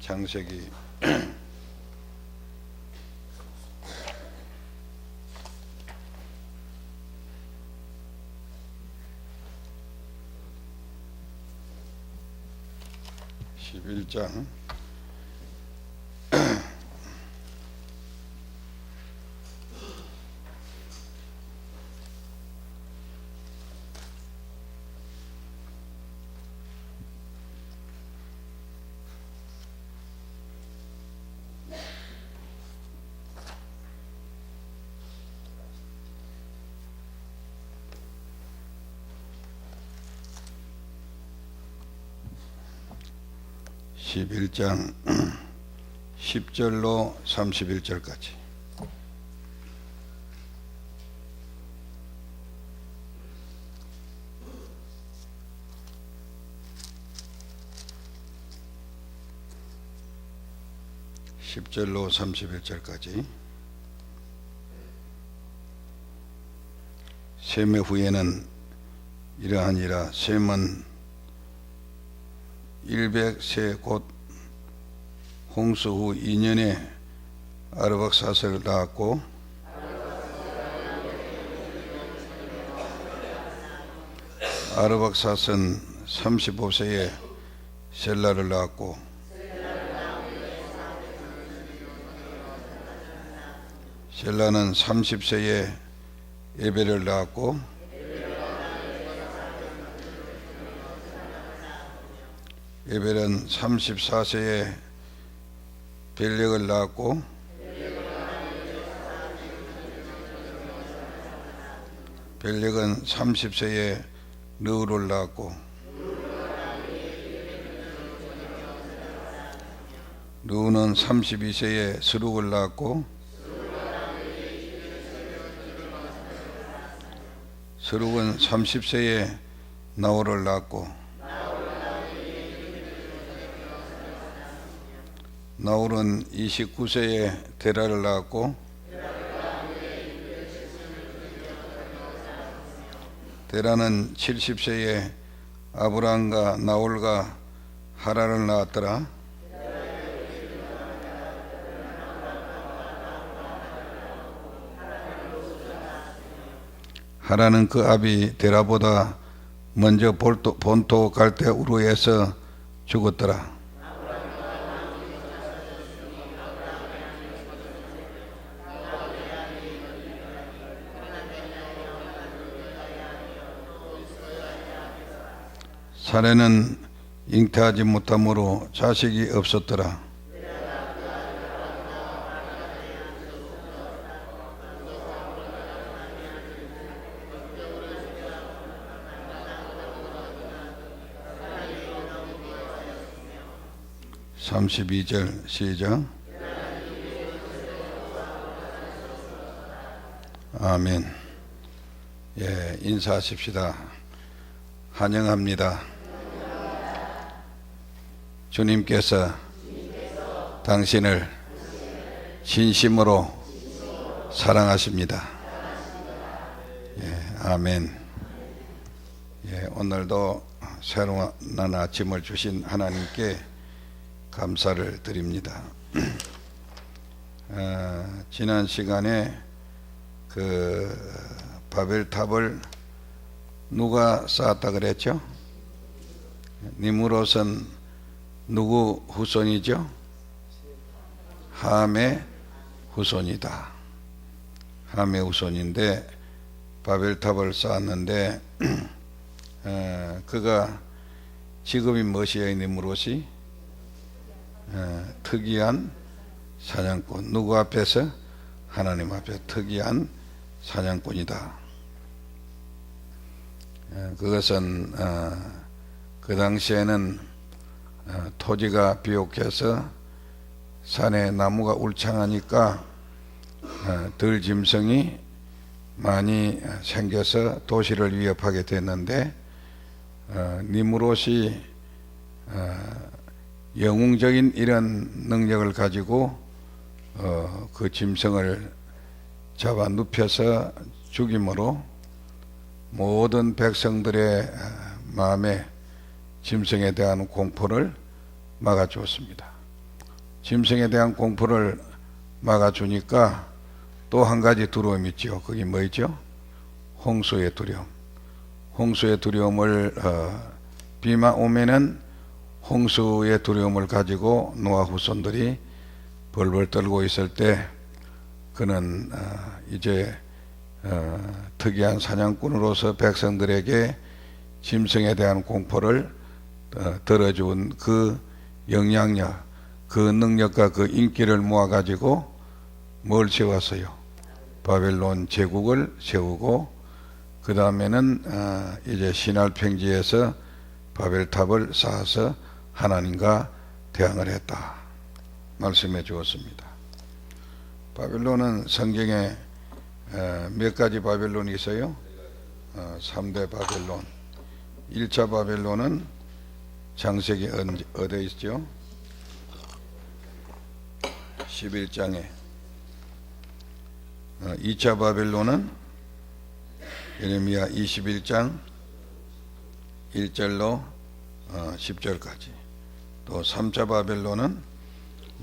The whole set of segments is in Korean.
창세기 11장 11장 10절로 31절까지. (10절로 31절까지) 셈의 후에는 이러하니라. 셈은 100세 곧 홍수 후 2년에 아르박사스를 낳았고, 아르박사스는 35세에 셀라를 낳았고, 셀라는 30세에 에벨을 낳았고, 에벨은 34세에 벨렉을 낳았고, 벨렉은 30세에 느우를 낳았고, 느우는 32세에 스룩을 낳았고, 스룩은 30세에 나홀을 낳았고, 나홀은 29세에 데라를 낳았고, 데라는 70세에 아브라함과 나홀과 하란을 낳았더라. 하란은 그 아비 데라보다 먼저 본토 갈대 우르에서 죽었더라. 사례는 잉태하지 못함으로 자식이 없었더라. (32절) 시작. 아멘. 예, 인사하십시다. 환영합니다. 주님께서 당신을 진심으로 사랑하십니다. 예, 아멘. 예, 오늘도 새로운 아침을 주신 하나님께 감사를 드립니다. 지난 시간에 그 바벨탑을 누가 쌓았다 그랬죠? 니므롯은 누구 후손이죠? 함의 후손이다. 함의 후손인데 바벨탑을 쌓았는데 그가 직업이 무엇이에요? 니므롯이 특이한 사냥꾼. 누구 앞에서? 하나님 앞에 특이한 사냥꾼이다. 그것은 그 당시에는 토지가 비옥해서 산에 나무가 울창하니까 들 짐승이 많이 생겨서 도시를 위협하게 됐는데, 니므롯이 영웅적인 이런 능력을 가지고 그 짐승을 잡아 눕혀서 죽임으로 모든 백성들의 마음에 짐승에 대한 공포를 막아주었습니다. 짐승에 대한 공포를 막아주니까 또 한 가지 두려움이 있죠. 그게 뭐죠? 홍수의 두려움. 홍수의 두려움을 비만 오면은 홍수의 두려움을 가지고 노아 후손들이 벌벌 떨고 있을 때 그는 이제 특이한 사냥꾼으로서 백성들에게 짐승에 대한 공포를 들어준 그 영향력, 그 능력과 그 인기를 모아가지고 뭘 세웠어요? 바벨론 제국을 세우고 그 다음에는 이제 시날 평지에서 바벨탑을 쌓아서 하나님과 대항을 했다 말씀해 주었습니다. 바벨론은 성경에 몇 가지 바벨론이 있어요? 3대 바벨론. 1차 바벨론은 창세기 어디에 있죠? 11장에. 2차 바벨론은 예레미야 21장 1절로 10절까지. 또 3차 바벨론은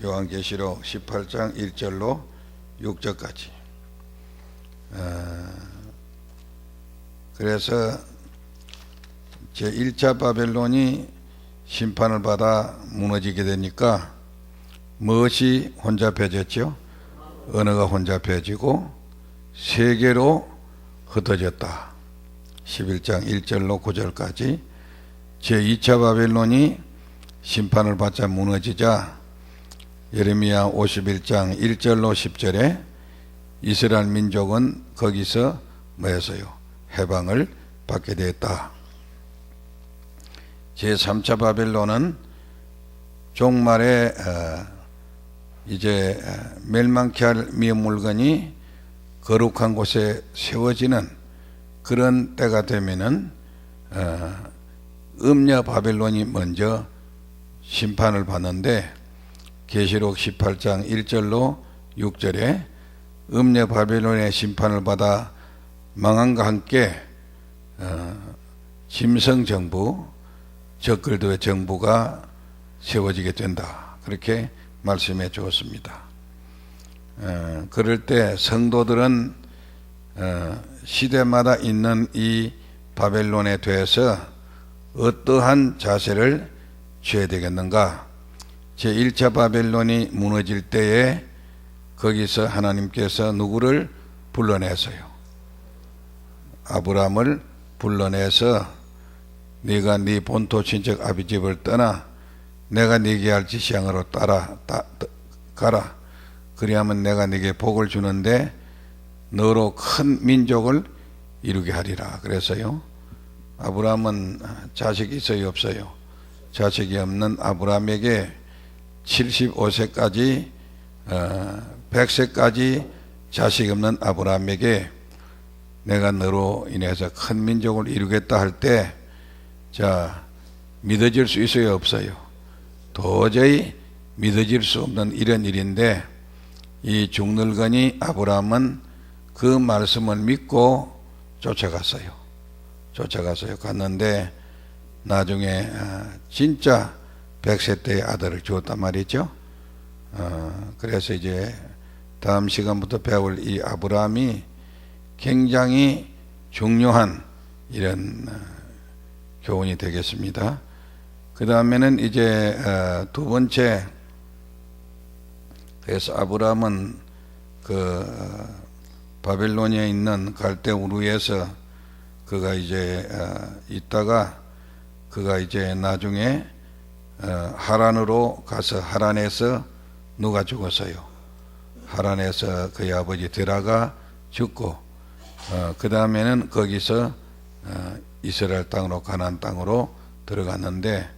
요한계시록 18장 1절로 6절까지. 그래서 제1차 바벨론이 심판을 받아 무너지게 되니까 무엇이 혼잡해졌죠? 언어가 혼잡해지고 세계로 흩어졌다. 11장 1절로 9절까지. 제2차 바벨론이 심판을 받자 무너지자 예레미야 51장 1절로 10절에 이스라엘 민족은 거기서 뭐였어요? 해방을 받게 되었다. 제3차 바벨론은 종말에 이제 멸망케 할 미운 물건이 거룩한 곳에 세워지는 그런 때가 되면은 음녀 바벨론이 먼저 심판을 받는데 계시록 18장 1절로 6절에 음녀 바벨론의 심판을 받아 망함과 함께 짐승 정부, 적그리스도의 정부가 세워지게 된다. 그렇게 말씀해 주었습니다. 그럴 때 성도들은 시대마다 있는 이 바벨론에 대해서 어떠한 자세를 취해야 되겠는가? 제1차 바벨론이 무너질 때에 거기서 하나님께서 누구를 불러내서요? 아브라함을 불러내서 네가 네 본토 친척 아비 집을 떠나 내가 네게 할 지시향으로 가라. 그리하면 내가 네게 복을 주는데 너로 큰 민족을 이루게 하리라. 그래서요, 아브라함은 자식이 있어요, 없어요? 자식이 없는 아브라함에게 75세까지 100세까지 자식이 없는 아브라함에게 내가 너로 인해서 큰 민족을 이루겠다 할 때, 자, 믿어질 수 있어요, 없어요? 도저히 믿어질 수 없는 이런 일인데, 이 중늙은이 아브라함은 그 말씀을 믿고 쫓아갔어요. 갔는데 나중에 진짜 100세 때의 아들을 주었단 말이죠. 그래서 이제 다음 시간부터 배울 이 아브라함이 굉장히 중요한 이런 교훈이 되겠습니다. 그 다음에는 이제 두 번째, 그래서 아브라함은 그 바벨로니아에 있는 갈대 우르에서 그가 이제 있다가 그가 이제 나중에 하란으로 가서 하란에서 누가 죽었어요? 하란에서 그의 아버지 데라가 죽고 그 다음에는 거기서 이스라엘 땅으로 가나안 땅으로 들어갔는데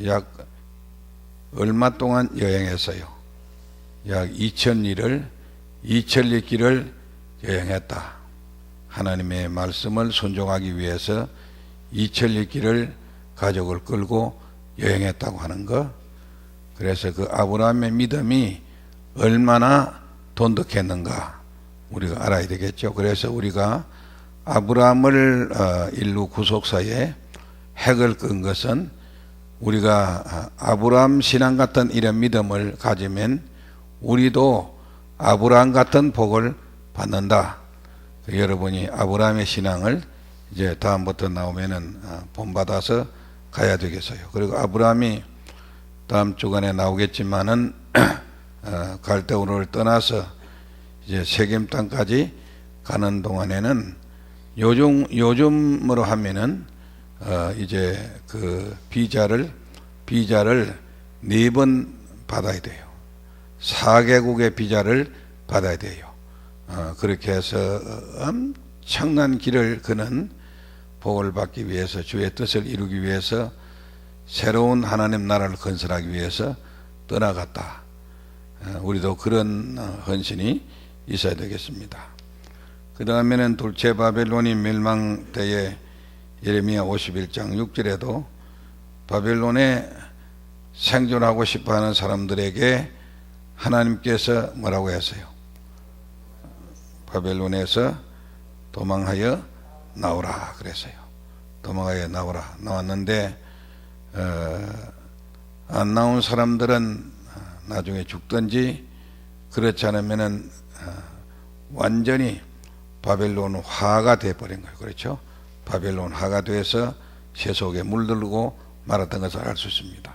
약 얼마 동안 여행했어요? 약 2000리 길을 여행했다. 하나님의 말씀을 순종하기 위해서 2000리 길을 가족을 끌고 여행했다고 하는 것. 그래서 그 아브라함의 믿음이 얼마나 돈독했는가 우리가 알아야 되겠죠. 그래서 우리가 아브라함을 인류 구속사에 핵을 끈 것은 우리가 아브라함 신앙 같은 이런 믿음을 가지면 우리도 아브라함 같은 복을 받는다. 여러분이 아브라함의 신앙을 이제 다음부터 나오면은 본받아서 가야 되겠어요. 그리고 아브라함이 다음 주간에 나오겠지만은 갈대우르를 떠나서 이제 세겜 땅까지 가는 동안에는 요즘으로 하면은 이제 그 비자를 4번 받아야 돼요. 4개국의 비자를 받아야 돼요. 그렇게 해서 엄청난 길을 그는 복을 받기 위해서, 주의 뜻을 이루기 위해서, 새로운 하나님 나라를 건설하기 위해서 떠나갔다. 우리도 그런 헌신이 있어야 되겠습니다. 그 다음에는 둘째 바벨론이 멸망 때에 예레미야 51장 6절에도 바벨론에 생존하고 싶어하는 사람들에게 하나님께서 뭐라고 했어요? 바벨론에서 도망하여 나오라 그랬어요. 도망하여 나오라. 나왔는데 안 나온 사람들은 나중에 죽든지, 그렇지 않으면은 완전히 바벨론화가 되어버린 거예요. 그렇죠? 바벨론화가 돼서 세속에 물들고 말았던 것을 알 수 있습니다.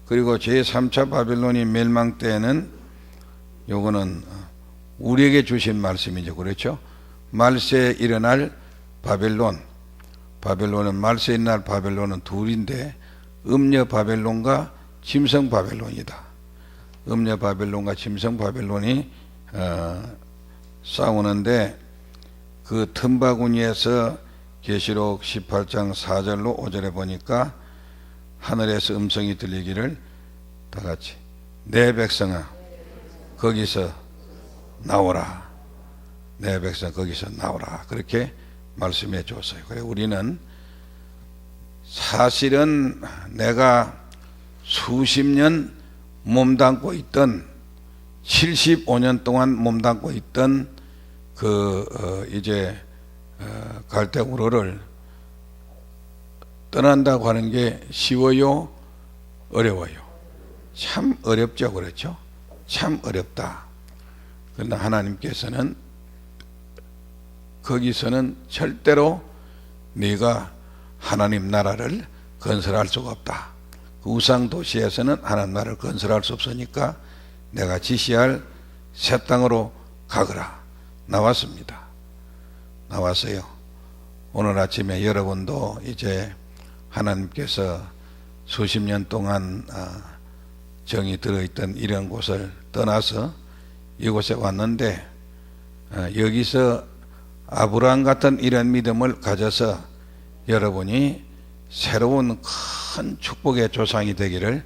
그리고 제3차 바벨론이 멸망 때에는 요거는 우리에게 주신 말씀이죠. 그렇죠? 말세에 일어날 바벨론은 말세에 일어날 바벨론은 둘인데, 음녀 바벨론과 짐승 바벨론이다. 음녀 바벨론과 짐승 바벨론이 싸우는데, 그 틈바구니에서 계시록 18장 4절로 5절에 보니까 하늘에서 음성이 들리기를 다 같이 내 백성아 거기서 나오라. 내 백성 거기서 나오라. 그렇게 말씀해 줬어요. 그래 우리는 사실은 내가 수십 년 몸담고 있던 75년 동안 몸담고 있던 이제 갈대우르를 떠난다고 하는 게 쉬워요? 어려워요? 참 어렵죠. 그렇죠? 참 어렵다. 그러나 하나님께서는 거기서는 절대로 네가 하나님 나라를 건설할 수가 없다. 그 우상 도시에서는 하나님 나라를 건설할 수 없으니까 내가 지시할 새 땅으로 가거라. 나왔습니다. 나왔어요. 오늘 아침에 여러분도 이제 하나님께서 수십 년 동안 정이 들어있던 이런 곳을 떠나서 이곳에 왔는데, 여기서 아브라함 같은 이런 믿음을 가져서 여러분이 새로운 큰 축복의 조상이 되기를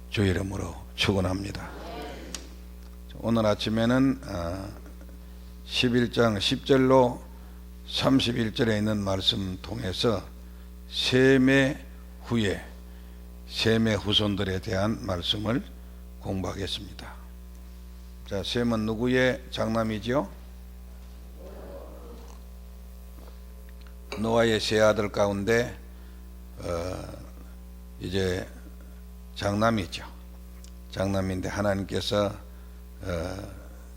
주 이름으로 축원합니다. 오늘 아침에는 11장 10절로 31절에 있는 말씀 통해서 셈의 후예, 셈의 후손들에 대한 말씀을 공부하겠습니다. 자, 셈은 누구의 장남이죠? 노아의 세 아들 가운데 이제 장남이죠. 장남인데 하나님께서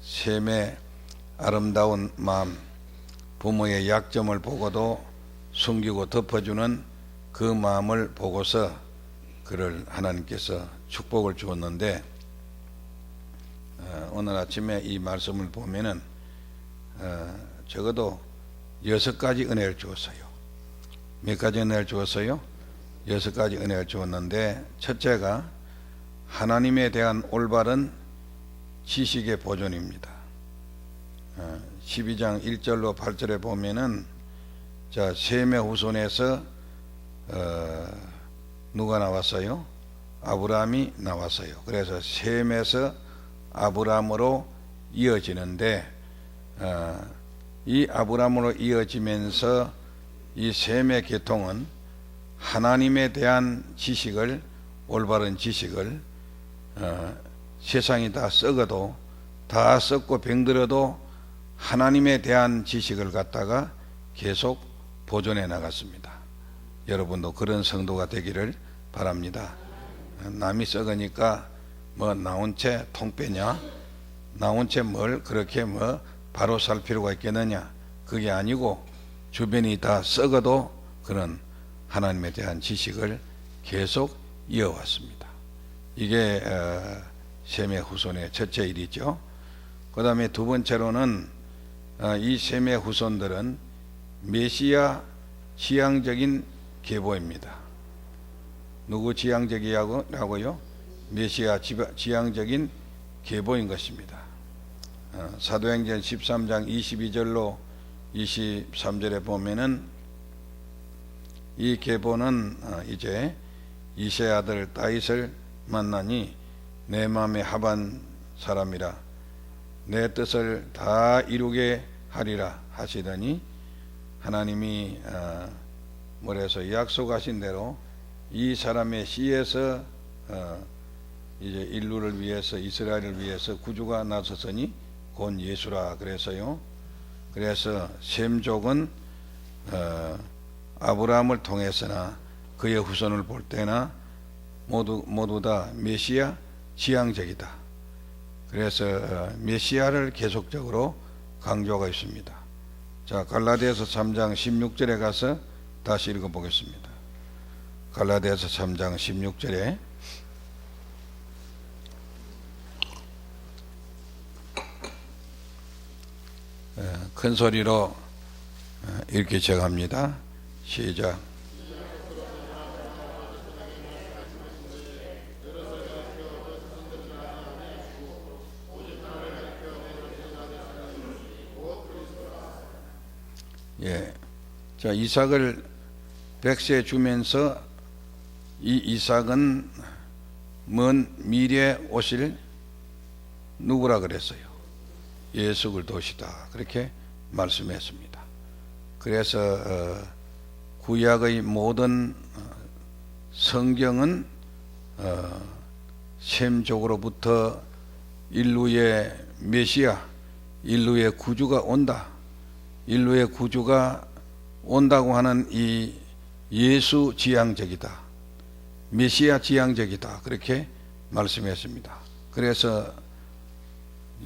셈의 아름다운 마음, 부모의 약점을 보고도 숨기고 덮어주는 그 마음을 보고서 그를 하나님께서 축복을 주었는데, 오늘 아침에 이 말씀을 보면은 적어도 6가지 은혜를 주었어요. 몇 가지 은혜를 주었어요? 6가지 은혜를 주었는데, 첫째가 하나님에 대한 올바른 지식의 보존입니다. 12장 1절로 8절에 보면은 자, 셈의 후손에서 누가 나왔어요? 아브라함이 나왔어요. 그래서 셈에서 아브라함으로 이어지는데, 이 아브라함으로 이어지면서 이 셈의 계통은 하나님에 대한 지식을, 올바른 지식을 세상이 다 썩어도, 다 썩고 병들어도 하나님에 대한 지식을 갖다가 계속 보존해 나갔습니다. 여러분도 그런 성도가 되기를 바랍니다. 남이 썩으니까 뭐 나온 채 통빼냐, 나온 채 뭘 그렇게 뭐 바로 살 필요가 있겠느냐, 그게 아니고 주변이 다 썩어도 그런 하나님에 대한 지식을 계속 이어왔습니다. 이게 셈의 후손의 첫째 일이죠. 그 다음에 두 번째로는 이 셈의 후손들은 메시아 지향적인 계보입니다. 누구 지향적이라고요? 메시아 지향적인 계보인 것입니다. 사도행전 13장 22절로 23절에 보면은 이 계보는 이제 이세 아들 다윗을 만나니 내 마음에 합한 사람이라 내 뜻을 다 이루게 하리라 하시더니 하나님이 뭐래서 약속하신 대로 이 사람의 씨에서 이제 인류를 위해서 이스라엘을 위해서 구주가 나섰으니 곧 예수라 그래서요. 그래서 셈족은 아브라함을 통해서나 그의 후손을 볼 때나 모두 다 메시아 지향적이다. 그래서 메시아를 계속적으로 강조하고 있습니다. 자, 갈라디아서 3장 16절에 가서 다시 읽어보겠습니다. 갈라디아서 3장 16절에 큰 소리로 읽기 시작합니다. 시작. 예. 자, 이삭을 백세 주면서 이 이삭은 먼 미래에 오실 누구라 그랬어요? 예수 그리스도시다. 그렇게 말씀했습니다. 그래서 구약의 모든 성경은 셈족으로부터 인류의 메시아, 인류의 구주가 온다. 인류의 구주가 온다고 하는 이 예수 지향적이다. 메시아 지향적이다. 그렇게 말씀했습니다. 그래서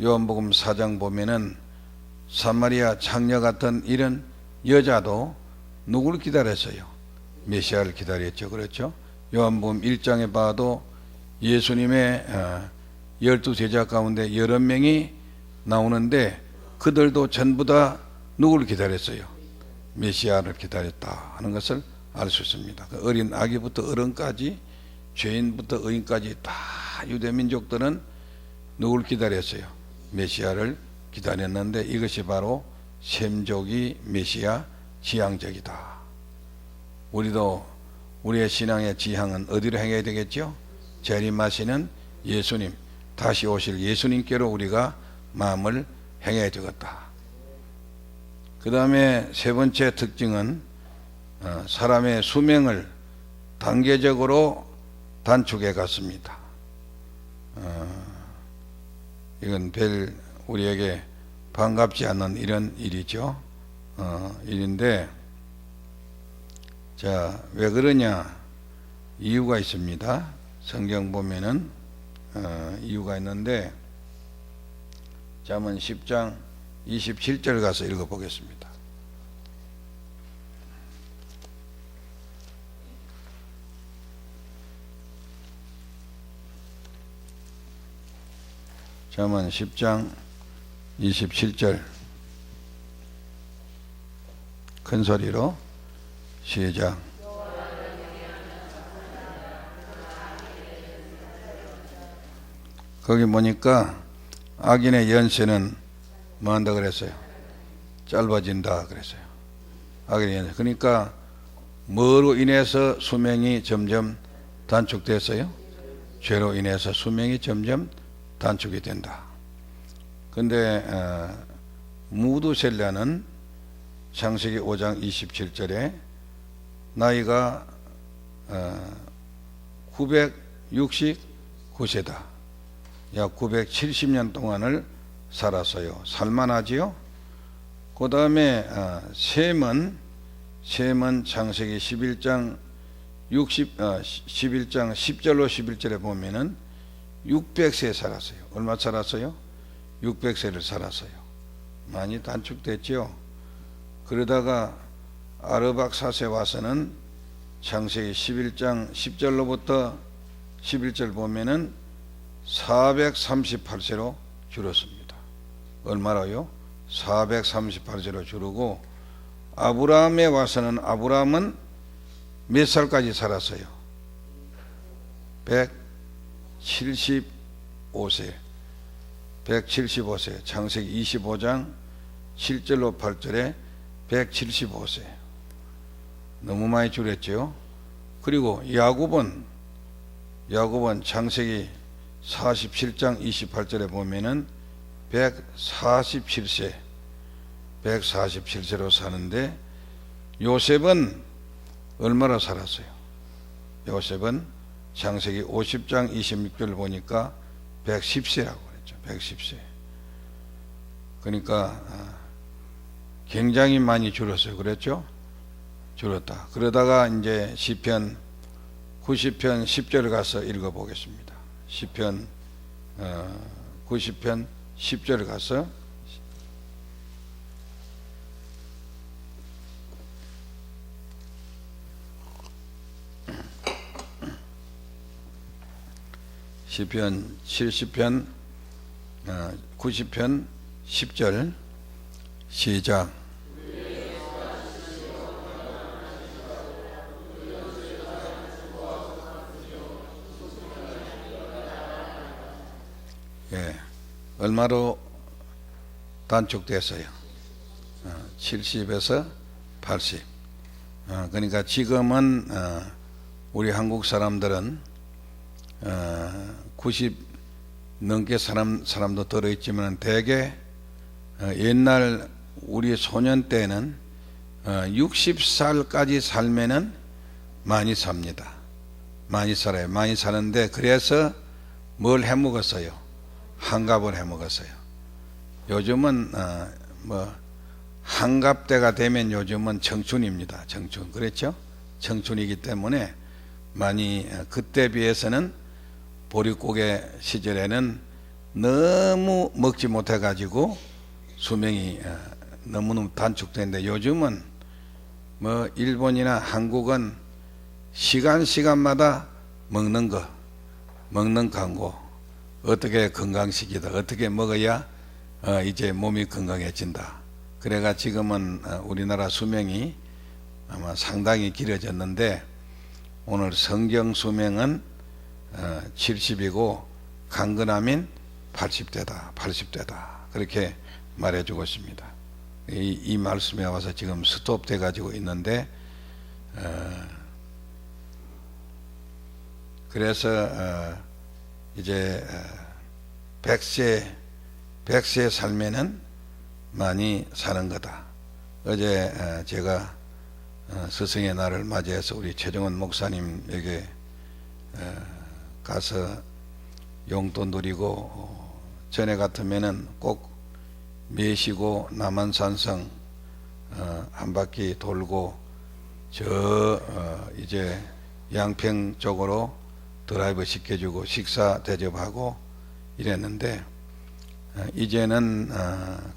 요한복음 4장 보면은 사마리아 창녀 같은 이런 여자도 누구를 기다렸어요? 메시아를 기다렸죠. 그렇죠? 요한복음 1장에 봐도 예수님의 12제자 가운데 여러 명이 나오는데 그들도 전부 다 누구를 기다렸어요? 메시아를 기다렸다 하는 것을 알 수 있습니다. 어린 아기부터 어른까지, 죄인부터 의인까지 다 유대민족들은 누구를 기다렸어요? 메시아를 기다렸는데 이것이 바로 셈족이 메시아 지향적이다. 우리도 우리의 신앙의 지향은 어디로 향해야 되겠죠? 재림하시는 예수님, 다시 오실 예수님께로 우리가 마음을 향해야 되겠다. 그 다음에 세 번째 특징은 사람의 수명을 단계적으로 단축해 갔습니다. 이건 별 우리에게 반갑지 않는 이런 일이죠. 일인데, 자, 왜 그러냐? 이유가 있습니다. 성경 보면은 이유가 있는데, 잠언 10장 27절 가서 읽어보겠습니다. 잠언 10장 27절 큰 소리로 시작. 거기 보니까 악인의 연세는 뭐 한다 그랬어요? 짧아진다 그랬어요. 악인의 연세. 그러니까 뭐로 인해서 수명이 점점 단축됐어요? 죄로 인해서 수명이 점점 단축이 된다. 근데 무두셀라는 창세기 5장 27절에 나이가 969세다. 약 970년 동안을 살았어요. 살만하지요? 그 다음에 셈은 창세기 11장 11장 10절로 11절에 보면은 600세 살았어요. 얼마 살았어요? 600세를 살았어요. 많이 단축됐죠. 그러다가 아르박사세 와서는 창세기 11장 10절로부터 11절 보면은 438세로 줄었습니다. 얼마로요? 438세로 줄고, 아브라함에 와서는 아브라함은 몇 살까지 살았어요? 175세. 175세. 창세기 25장 7절로 8절에 175세. 너무 많이 줄였죠. 그리고 야곱은 창세기 47장 28절에 보면은 147세로 사는데, 요셉은 얼마나 살았어요? 요셉은 창세기 50장 26절 보니까 110세라고 그랬죠. 110세. 그러니까 굉장히 많이 줄었어요. 그랬죠? 줄었다. 그러다가 이제 시편 90편 10절을 가서 읽어보겠습니다. 시편 90편 10절을 가서 시편 70편 90편 10절 시작. 예, 얼마로 단축됐어요? 70에서 80. 그러니까 지금은 우리 한국 사람들은 90 넘게 사람도 들어있지만, 대개 옛날 우리 소년 때는 60살까지 살면은 많이 삽니다. 많이 살아요. 많이 사는데, 그래서 뭘 해먹었어요? 한갑을 해먹었어요. 요즘은 한갑 때가 되면 요즘은 청춘입니다. 청춘. 그렇죠? 청춘이기 때문에 많이, 그때 비해서는 보릿고개 시절에는 너무 먹지 못해 가지고 수명이 너무너무 단축되는데, 요즘은 일본이나 한국은 시간마다 먹는 광고, 어떻게 건강식이다, 어떻게 먹어야 이제 몸이 건강해진다. 그래가 지금은 우리나라 수명이 아마 상당히 길어졌는데, 오늘 성경 수명은 70이고 강건하면 80대다 그렇게 말해주고 있습니다. 이 말씀에 와서 지금 스톱돼 가지고 있는데, 그래서 이제 100세 살면은 많이 사는 거다. 어제 제가 스승의 날을 맞이해서 우리 최정원 목사님에게 가서 용돈 드리고, 전에 같으면은 꼭 매시고 남한산성 한 바퀴 돌고 이제 양평 쪽으로 드라이브 시켜주고 식사 대접하고 이랬는데, 이제는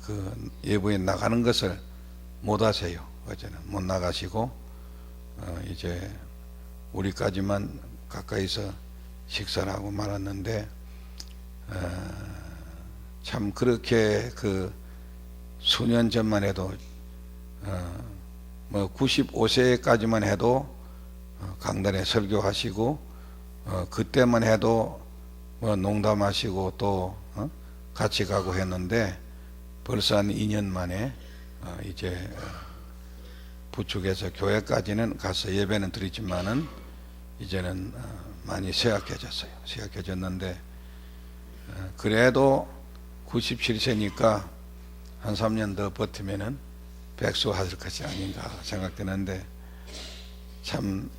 그 예부에 나가는 것을 못 하세요. 어제는 못 나가시고 이제 우리까지만 가까이서 식사를 하고 말았는데, 참 그렇게 그 수년 전만 해도 95세까지만 해도 강단에 설교하시고, 그때만 해도 농담하시고 또 같이 가고 했는데, 벌써 한 2년 만에 이제 부축해서 교회까지는 가서 예배는 드리지만은 이제는 많이 쇠약해졌는데, 그래도 97세니까 한 3년 더 버티면은 백수하실 것이 아닌가 생각되는데, 참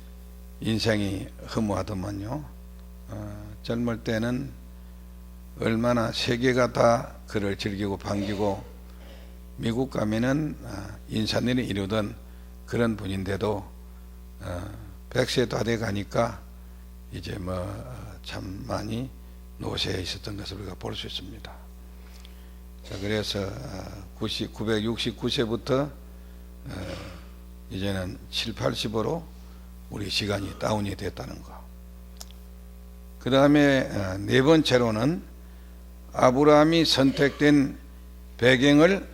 인생이 허무하더만요. 젊을 때는 얼마나 세계가 다 그를 즐기고 반기고, 미국 가면은 인산일을 이루던 그런 분인데도 100세 다 돼 가니까 이제 참 많이 노쇠해 있었던 것을 우리가 볼 수 있습니다. 자, 그래서 969세부터 이제는 7, 80으로 우리 시간이 다운이 됐다는 거. 그 다음에 네 번째로는 아브라함이 선택된 배경을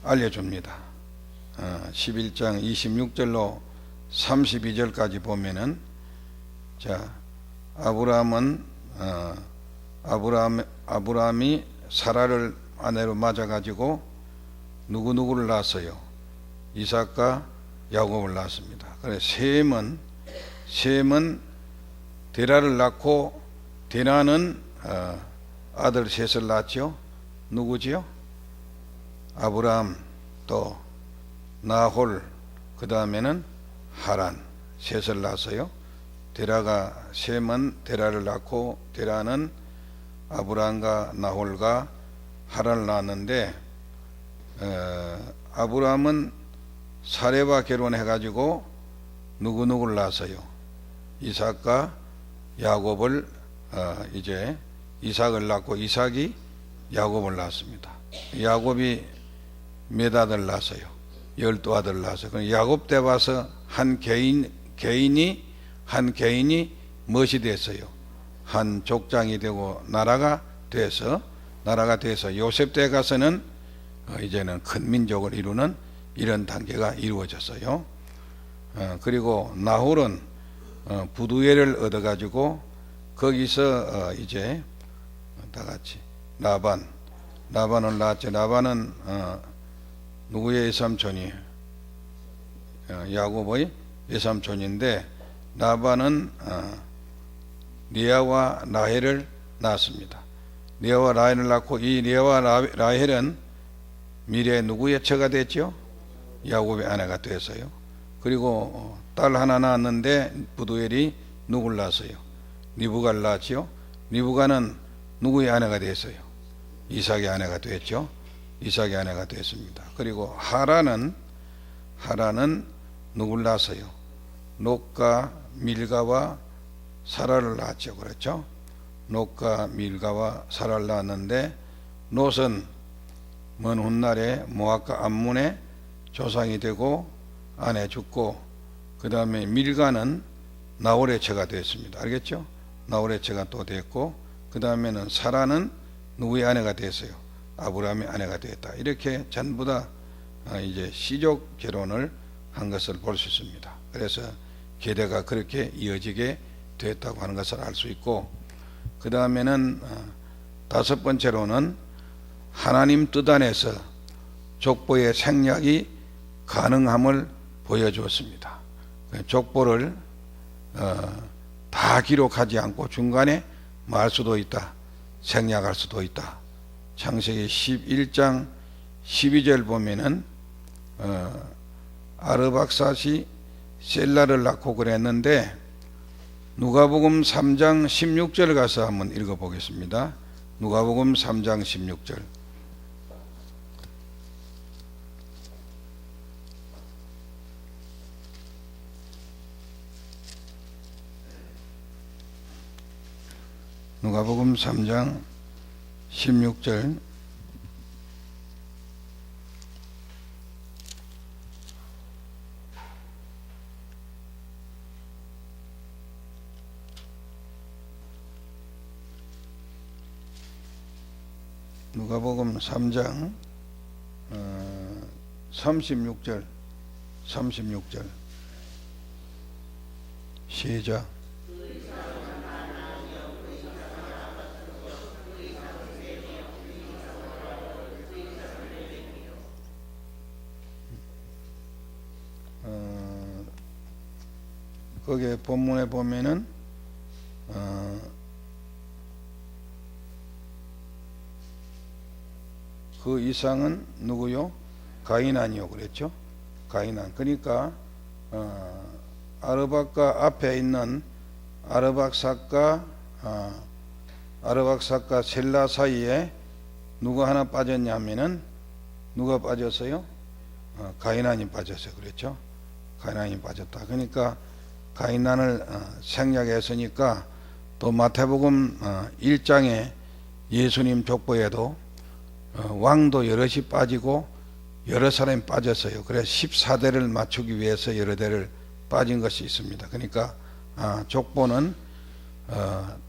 알려줍니다. 11장 26절로 32절까지 보면은, 자, 아브라함이 사라를 아내로 맞아가지고 누구누구를 낳았어요. 이삭과 야곱을 낳았습니다. 그래서 셈은 데라를 낳고, 데라는 아들 셋을 낳았죠. 누구지요? 아브라함, 또 나홀, 그 다음에는 하란, 셋을 낳았어요. 셈은 데라를 낳고, 데라는 아브라함과 나홀과 하란을 낳았는데, 아브라함은 사레와 결혼해가지고 누구누구를 낳았어요. 이삭과 야곱을 이제 이삭을 낳고, 이삭이 야곱을 낳았습니다. 야곱이 몇 아들 낳았어요? 12아들 낳았어요. 그럼 야곱 때 와서 한 개인이 무엇이 됐어요? 한 족장이 되고 나라가 돼서 요셉 때 가서는 이제는 큰 민족을 이루는 이런 단계가 이루어졌어요. 그리고 나홀은 부두엘을 얻어가지고 거기서 이제 다 같이 라반을 낳았죠. 라반은 누구의 외삼촌이에요? 야곱의 외삼촌인데, 라반은 리아와 라헬을 낳았습니다. 리아와 라헬을 낳고, 이 리아와 라헬은 미래에 누구의 처가 됐죠? 야곱의 아내가 됐어요. 그리고 딸 하나 낳았는데 부두엘이 누굴 낳았어요? 리브가를 낳았죠. 리브가는 누구의 아내가 됐어요? 이삭의 아내가 됐죠. 이삭의 아내가 됐습니다. 그리고 하란은 누굴 낳았어요? 롯과 밀가와 사라를 낳았죠. 그렇죠? 롯과 밀가와 사라를 낳았는데, 롯은 먼 훗날에 모압과 암몬의 조상이 되고 아내 죽고, 그 다음에 밀가는 나홀의 처가 되었습니다. 알겠죠? 나홀의 처가 또 됐고, 그 다음에는 사라는 누구의 아내가 됐어요? 아브라함의 아내가 되었다. 이렇게 전부 다 이제 시족 결혼을 한 것을 볼 수 있습니다. 그래서 계대가 그렇게 이어지게 됐다고 하는 것을 알 수 있고, 그 다음에는 다섯 번째로는 하나님 뜻 안에서 족보의 생략이 가능함을 보여주었습니다. 족보를 다 기록하지 않고 중간에 말 수도 있다, 생략할 수도 있다. 창세기 11장 12절 보면은 아르박삿이 셀라를 낳고 그랬는데, 누가복음 3장 16절 가서 한번 읽어보겠습니다. 누가복음 3장 16절. 누가복음 3장 16절. 누가복음 3장 36절 시작. 거기에 본문에 보면은 그 이상은 누구요? 가이난이요, 그랬죠? 가이난. 그러니까 아르박과 앞에 있는 아르박삿과 셀라 사이에 누가 하나 빠졌냐면은, 누가 빠졌어요? 가이난이 빠졌어요. 그랬죠? 가이난이 빠졌다. 그러니까 가인난을 생략했으니까 또 마태복음 1장에 예수님 족보에도 왕도 여럿이 빠지고 여러 사람이 빠졌어요. 그래서 14대를 맞추기 위해서 여러 대를 빠진 것이 있습니다. 그러니까 족보는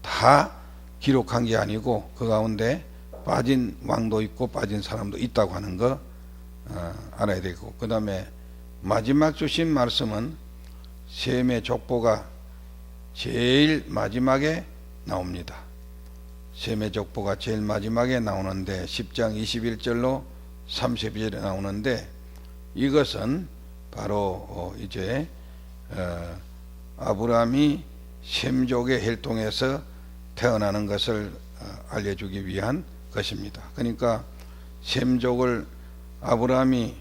다 기록한 게 아니고 그 가운데 빠진 왕도 있고 빠진 사람도 있다고 하는 거 알아야 되고, 그 다음에 마지막 주신 말씀은 셈의 족보가 제일 마지막에 나옵니다. 셈의 족보가 제일 마지막에 나오는데 10장 21절로 32절에 나오는데, 이것은 바로 이제 아브라함이 셈족의 혈통에서 태어나는 것을 알려주기 위한 것입니다. 그러니까 셈족을 아브라함이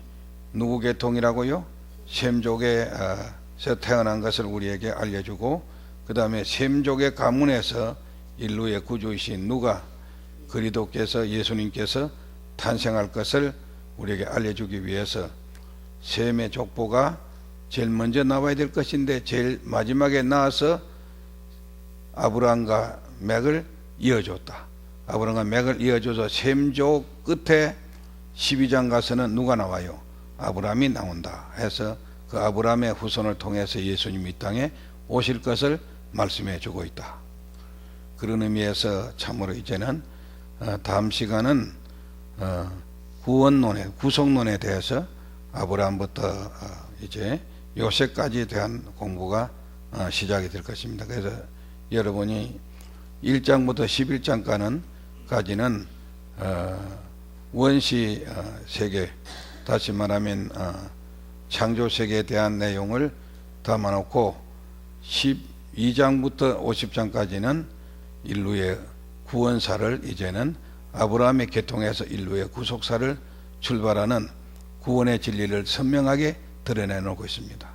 누구 계통이라고요? 셈족에서 태어난 것을 우리에게 알려주고, 그 다음에 셈족의 가문에서 인류의 구주이신 누가 그리스도께서 예수님께서 탄생할 것을 우리에게 알려주기 위해서 셈의 족보가 제일 먼저 나와야 될 것인데 제일 마지막에 나와서 아브라함과 맥을 이어줬다. 아브라함과 맥을 이어줘서 셈족 끝에 12장 가서는 누가 나와요? 아브라함이 나온다 해서 그 아브라함의 후손을 통해서 예수님이 이 땅에 오실 것을 말씀해 주고 있다. 그런 의미에서 참으로 이제는 다음 시간은 구원론에, 구속론에 대해서 아브라함부터 이제 요셉까지에 대한 공부가 시작이 될 것입니다. 그래서 여러분이 1장부터 11장까지는 원시 세계, 다시 말하면 창조 세계에 대한 내용을 담아놓고 12장부터 50장까지는 인류의 구원사를, 이제는 아브라함의 계통에서 인류의 구속사를 출발하는 구원의 진리를 선명하게 드러내놓고 있습니다.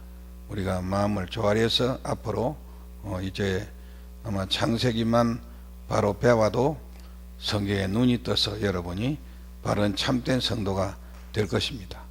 우리가 마음을 조아려서 앞으로 이제 아마 창세기만 바로 배워도 성경에 눈이 떠서 여러분이 바른 참된 성도가 될 것입니다.